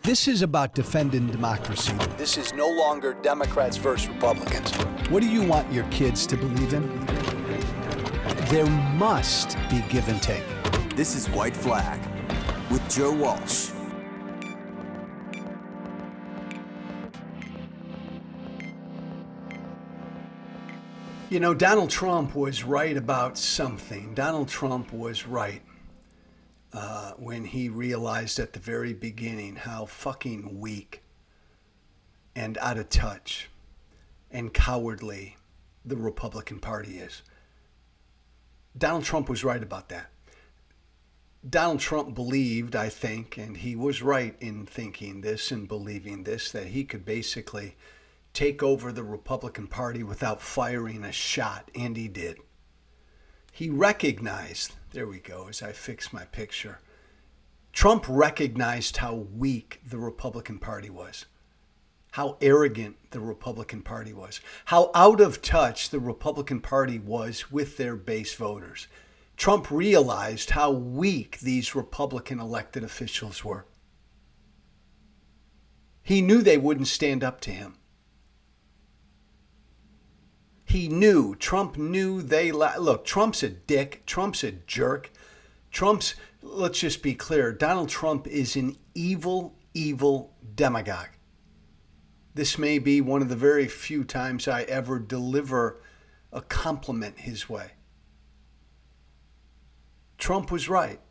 This is about defending democracy. This is no longer Democrats versus Republicans. What do you want your kids to believe in? There must be give and take. This is White Flag with Joe Walsh. You know, Donald Trump was right about something. Donald Trump was right when he realized at the very beginning how fucking weak and out of touch and cowardly the Republican Party is. Donald Trump was right about that. Donald Trump believed, I think, and he was right in thinking this and believing this, that he could basically take over the Republican Party without firing a shot, and he did. He recognized, there we go, as I fix my picture, Trump recognized how weak the Republican Party was, how arrogant the Republican Party was, how out of touch the Republican Party was with their base voters. Trump realized how weak these Republican elected officials were. He knew they wouldn't stand up to him. He knew, Trump knew look, Trump's a dick, Trump's a jerk. Let's just be clear, Donald Trump is an evil, evil demagogue. This may be one of the very few times I ever deliver a compliment his way. Trump was right.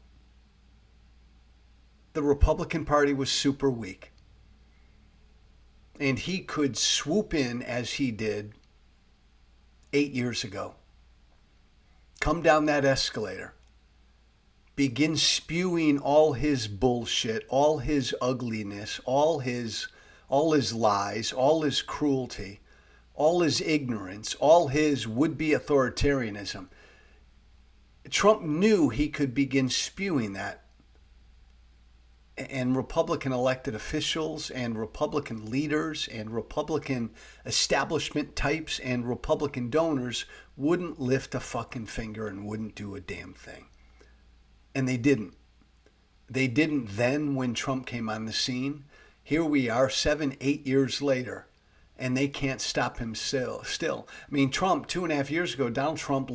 The Republican Party was super weak. And he could swoop in as he did 8 years ago. Come down that escalator. Begin spewing all his bullshit, all his ugliness, all his lies, all his cruelty, all his ignorance, all his would-be authoritarianism. Trump knew he could begin spewing that. And Republican elected officials and Republican leaders and Republican establishment types and Republican donors wouldn't lift a fucking finger and wouldn't do a damn thing. And they didn't. They didn't then when Trump came on the scene. Here we are 7, 8 years later, and they can't stop him still. I mean, Trump, 2.5 years ago, Donald Trump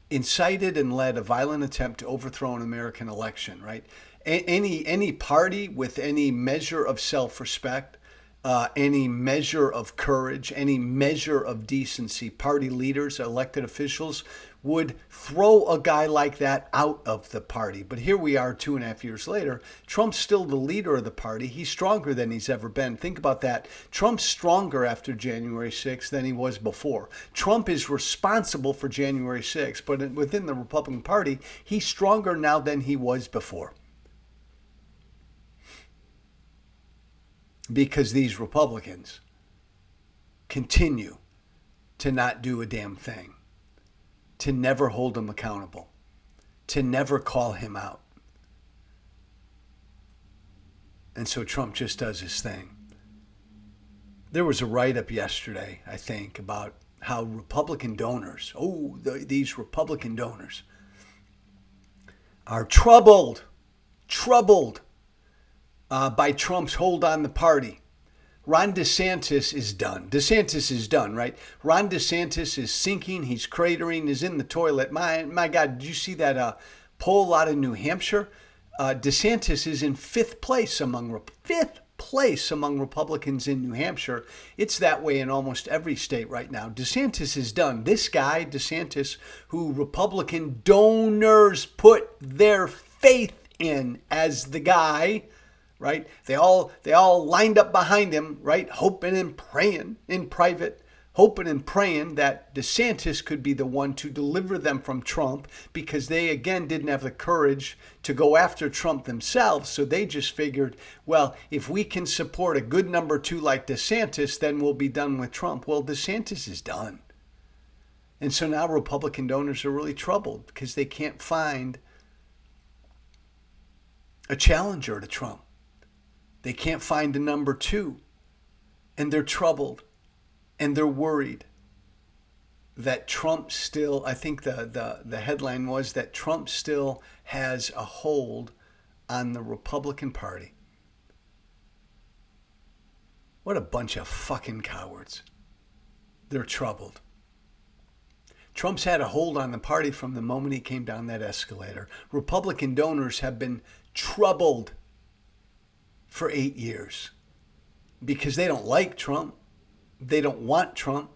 incited and led a violent attempt to overthrow an American election, right? Any party with any measure of self-respect, any measure of courage, any measure of decency, party leaders, elected officials would throw a guy like that out of the party. But here we are 2.5 years later. Trump's still the leader of the party. He's stronger than he's ever been. Think about that. Trump's stronger after January 6th than he was before. Trump is responsible for January 6th, but within the Republican Party, he's stronger now than he was before. Because these Republicans continue to not do a damn thing, to never hold him accountable, to never call him out. And so Trump just does his thing. There was a write-up yesterday, I think, about how Republican donors, these Republican donors are troubled by Trump's hold on the party. Ron DeSantis is done. DeSantis is done, right? Ron DeSantis is sinking. He's cratering. He's in the toilet. My God, did you see that poll out of New Hampshire? DeSantis is in fifth place among Republicans in New Hampshire. It's that way in almost every state right now. DeSantis is done. This guy, DeSantis, who Republican donors put their faith in as the guy, right? They all lined up behind him, right? Hoping and praying in private, hoping and praying that DeSantis could be the one to deliver them from Trump, because they, again, didn't have the courage to go after Trump themselves. So they just figured, well, if we can support a good number two like DeSantis, then we'll be done with Trump. Well, DeSantis is done. And so now Republican donors are really troubled because they can't find a challenger to Trump. They can't find a number two, and they're troubled, and they're worried that Trump still, I think the headline was that Trump still has a hold on the Republican Party. What a bunch of fucking cowards. They're troubled. Trump's had a hold on the party from the moment he came down that escalator. Republican donors have been troubled for 8 years because they don't like Trump. They don't want Trump,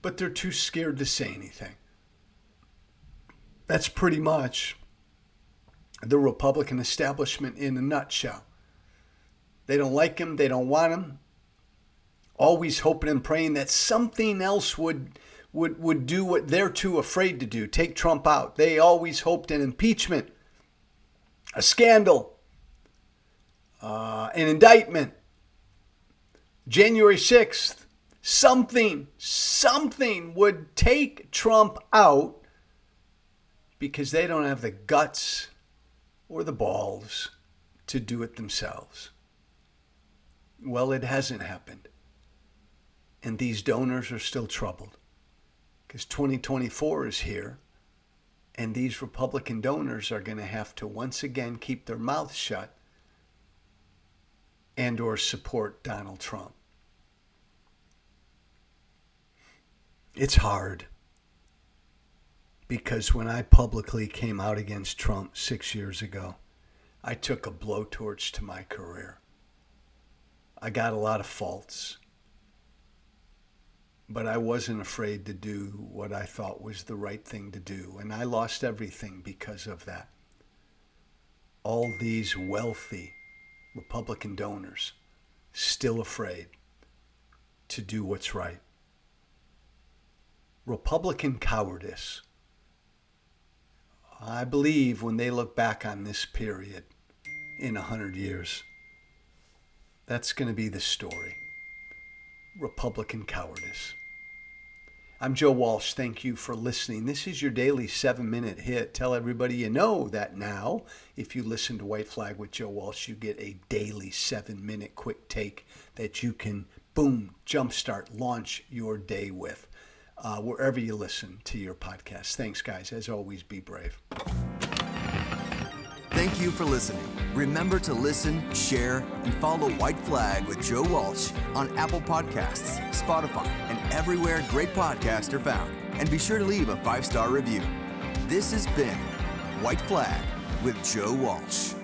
but they're too scared to say anything. That's pretty much the Republican establishment in a nutshell. They don't like him. They don't want him. Always hoping and praying that something else would do what they're too afraid to do, take Trump out. They always hoped an impeachment, a scandal, an indictment, January 6th, something would take Trump out because they don't have the guts or the balls to do it themselves. Well, it hasn't happened. And these donors are still troubled because 2024 is here, and these Republican donors are going to have to once again keep their mouths shut and or support Donald Trump. It's hard because when I publicly came out against Trump 6 years ago, I took a blowtorch to my career. I got a lot of faults, but I wasn't afraid to do what I thought was the right thing to do, and I lost everything because of that. All these wealthy Republican donors still afraid to do what's right. Republican cowardice. I believe when they look back on this period in 100 years, that's going to be the story. Republican cowardice. I'm Joe Walsh. Thank you for listening. This is your daily 7-minute hit. Tell everybody you know that now. If you listen to White Flag with Joe Walsh, you get a daily 7-minute quick take that you can, boom, jumpstart, launch your day with. Wherever you listen to your podcast. Thanks, guys. As always, be brave. Thank you for listening. Remember to listen, share, and follow White Flag with Joe Walsh on Apple Podcasts, Spotify, and everywhere great podcasts are found. And be sure to leave a 5-star review. This has been White Flag with Joe Walsh.